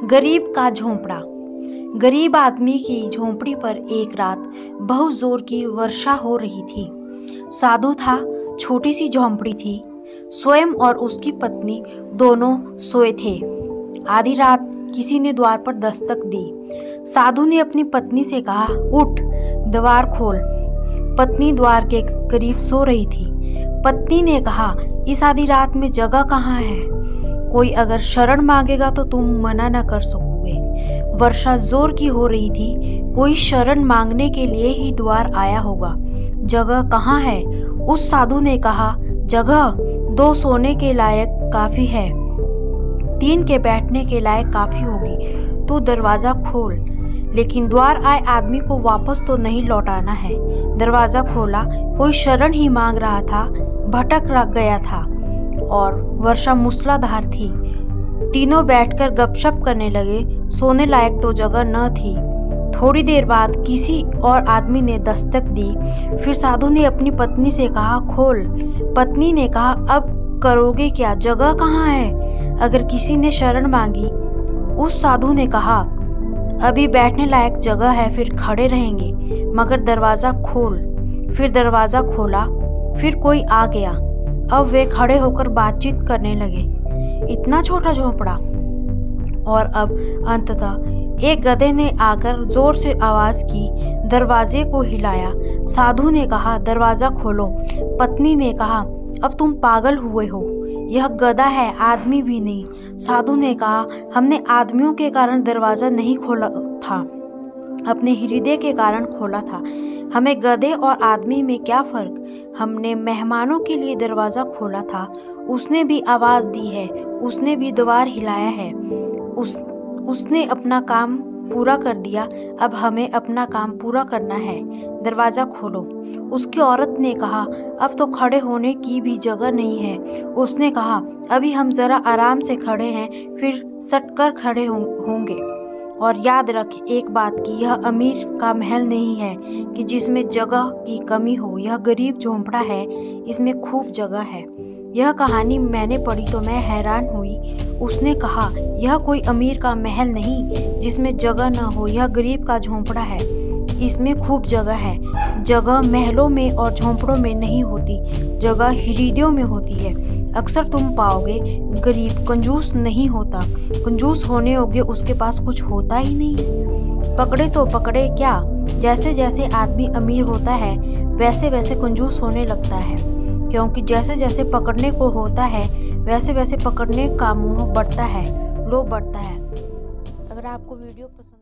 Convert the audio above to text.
गरीब का झोंपड़ा। गरीब आदमी की झोंपड़ी पर एक रात बहुत जोर की वर्षा हो रही थी। साधु था, छोटी सी झोंपड़ी थी। स्वयं और उसकी पत्नी दोनों सोए थे। आधी रात किसी ने द्वार पर दस्तक दी। साधु ने अपनी पत्नी से कहा, उठ, द्वार खोल। पत्नी द्वार के करीब सो रही थी। पत्नी ने कहा, इस आधी रात में जगह कहाँ है? कोई अगर शरण मांगेगा तो तुम मना न कर सकोगे। वर्षा जोर की हो रही थी। कोई शरण मांगने के लिए ही द्वार आया होगा। जगह कहाँ है? उस साधु ने कहा, जगह 2 सोने के लायक काफी है, 3 के बैठने के लायक काफी होगी। तू दरवाजा खोल। लेकिन द्वार आए आदमी को वापस तो नहीं लौटाना है। दरवाजा खोला। कोई शरण ही मांग रहा था, भटक गया था और वर्षा मूसलाधार थी। तीनों बैठकर गपशप करने लगे। सोने लायक तो जगह न थी। थोड़ी देर बाद किसी और आदमी ने दस्तक दी। फिर साधु ने अपनी पत्नी से कहा, खोल। पत्नी ने कहा, अब करोगे क्या? जगह कहाँ है? अगर किसी ने शरण मांगी? उस साधु ने कहा, अभी बैठने लायक जगह है, फिर खड़े रहेंगे, मगर दरवाजा खोल। फिर दरवाजा खोला। फिर कोई आ गया। अब वे खड़े होकर बातचीत करने लगे। इतना छोटा झोंपड़ा। और अब अंततः एक गधे ने आकर जोर से आवाज की, दरवाजे को हिलाया। साधु ने कहा, दरवाजा खोलो। पत्नी ने कहा, अब तुम पागल हुए हो, यह गधा है, आदमी भी नहीं। साधु ने कहा, हमने आदमियों के कारण दरवाजा नहीं खोला था, अपने हृदय के कारण खोला था। हमें गधे और आदमी में क्या फर्क? हमने मेहमानों के लिए दरवाजा खोला था। उसने भी आवाज दी है, उसने भी द्वार हिलाया है। उसने अपना काम पूरा कर दिया। अब हमें अपना काम पूरा करना है। दरवाजा खोलो। उसकी औरत ने कहा, अब तो खड़े होने की भी जगह नहीं है। उसने कहा, अभी हम जरा आराम से खड़े हैं, फिर सटकर खड़े होंगे। और याद रख एक बात की, यह अमीर का महल नहीं है कि जिसमें जगह की कमी हो। यह गरीब झोंपड़ा है, इसमें खूब जगह है। यह कहानी मैंने पढ़ी तो मैं हैरान हुई। उसने कहा, यह कोई अमीर का महल नहीं जिसमें जगह न हो, यह गरीब का झोंपड़ा है, इसमें खूब जगह है। जगह महलों में और झोंपड़ों में नहीं होती, जगह हृदयों में होती है। अक्सर तुम पाओगे गरीब कंजूस नहीं होता, कंजूस होने योग्य उसके पास कुछ होता ही नहीं है। पकड़े तो पकड़े क्या? जैसे जैसे आदमी अमीर होता है वैसे वैसे कंजूस होने लगता है, क्योंकि जैसे जैसे पकड़ने को होता है वैसे वैसे पकड़ने का मुंह बढ़ता है, लोभ बढ़ता है। अगर आपको वीडियो पसंद